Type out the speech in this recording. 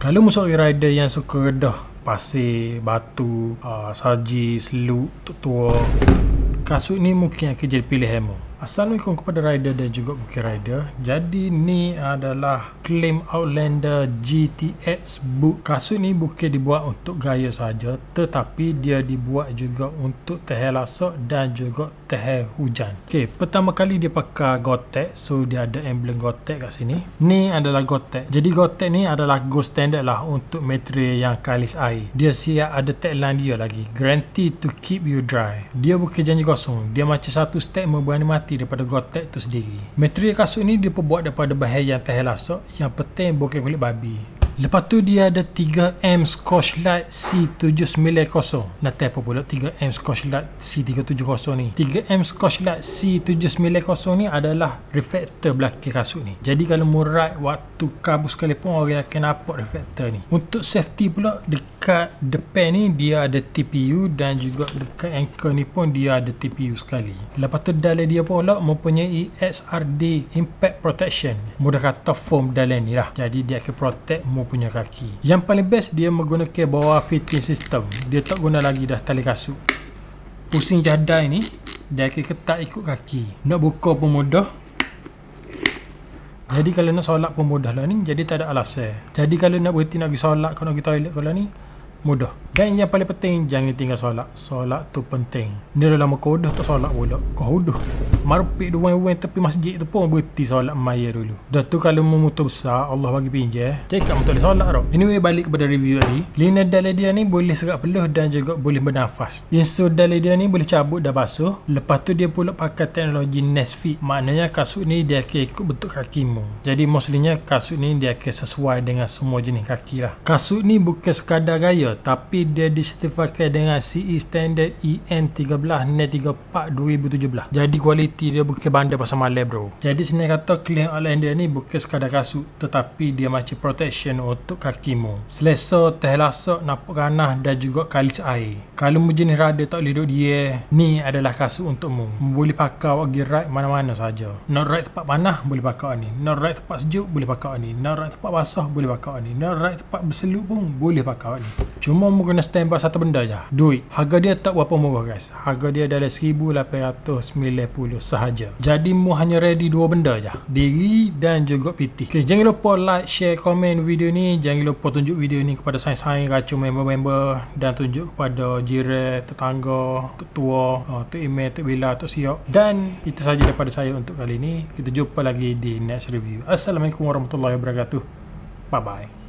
Kalau musuh rider yang suka redah pasir, batu, salji, seluk, tua, kasut ni mungkin akan jadi pilihanmu. Assalamualaikum kepada rider dan juga bukan rider. Jadi ni adalah claim Outlander GTX boot. Kasut ni bukan dibuat untuk gaya saja, tetapi dia dibuat juga untuk tahan lasak dan juga tahan hujan. Okey, pertama kali dia pakai Gore-Tex, so dia ada emblem Gore-Tex kat sini. Ni adalah Gore-Tex. Jadi Gore-Tex ni adalah gold standard lah untuk material yang kalis air. Dia siap ada tagline dia lagi, guaranteed to keep you dry. Dia bukan janji kosong. Dia macam satu statement berani mati daripada Gore-Tex tu sendiri. Material kasut ni dia perbuat daripada bahan yang tahan lasak, yang penting bukan kulit babi. Lepas tu dia ada 3M Scotchlite C790. Nak tahu apa pula 3M Scotchlite C370 ni. 3M Scotchlite C790 ni adalah reflektor belakang kasut ni. Jadi kalau murat waktu kabus sekalipun orang akan nampak reflektor ni. Untuk safety pula, dekat depan ni dia ada TPU dan juga dekat ankle ni pun dia ada TPU sekali. Lepas tu dalam dia pula mempunyai XRD Impact Protection. Mudah kata foam dalam ni lah. Jadi dia akan protect punya kaki. Yang paling best dia menggunakan bawah fitting system. Dia tak guna lagi dah tali kasut. Pusing jadai ni dia akan ketat ikut kaki. Nak buka pun mudah. Jadi kalau nak solat pun mudah lah ni. Jadi tak ada alasan. Jadi kalau nak berhenti nak pergi solat, kalau nak pergi toilet kalau ni mudah. Dan yang paling penting, jangan tinggal solat. Solat tu penting. Ni dah lama kau dah tak solat pula. Kau dah marupik duan-duan tepi masjid tu pun berhenti solat maya dulu. Dah tu kalau memutus besar, Allah bagi pinjam, cakap tak boleh solat tau. Anyway, balik kepada review tadi. Liner dalam dia ni boleh serap peluh dan juga boleh bernafas. Insole dalam dia ni boleh cabut dah basuh. Lepas tu dia pula pakai teknologi Nest Fit. Maknanya kasut ni dia akan ikut bentuk kakimu. Jadi mostlynya kasut ni dia akan sesuai dengan semua jenis kaki lah. Kasut ni bukan sekadar gaya, tapi dia disertifikasi dengan CE Standard EN13-34 2017. Jadi kualiti dia bukan bandar pasal malam bro. Jadi sini kata claim Outlander ni bukan sekadar kasut, tetapi dia macam protection untuk kakimu. Selesa, tahan lasak, nampak ganas dan juga kalis air. Kalau mu jenis rider tak boleh duduk dia, ni adalah kasut untukmu. Boleh pakai awak pergi ride mana-mana saja. Nak ride tempat panas boleh pakai ni. Nak ride tempat sejuk boleh pakai ni. Nak ride tempat basah boleh pakai ni. Nak ride tempat berseluk pun boleh pakai ni. Cuma mu kena standby satu benda je, duit. Harga dia tak berapa murah guys. Harga dia adalah 1890 sahaja. Jadi mu hanya ready dua benda je, diri dan juga PT. Okay, jangan lupa like, share, komen video ni. Jangan lupa tunjuk video ni kepada saing-saing, racun member-member, dan tunjuk kepada jiran, tetangga, tok tua, tok email, tok bila, tok siap. Dan itu saja daripada saya untuk kali ini. Kita jumpa lagi di next review. Assalamualaikum warahmatullahi wabarakatuh. Bye bye.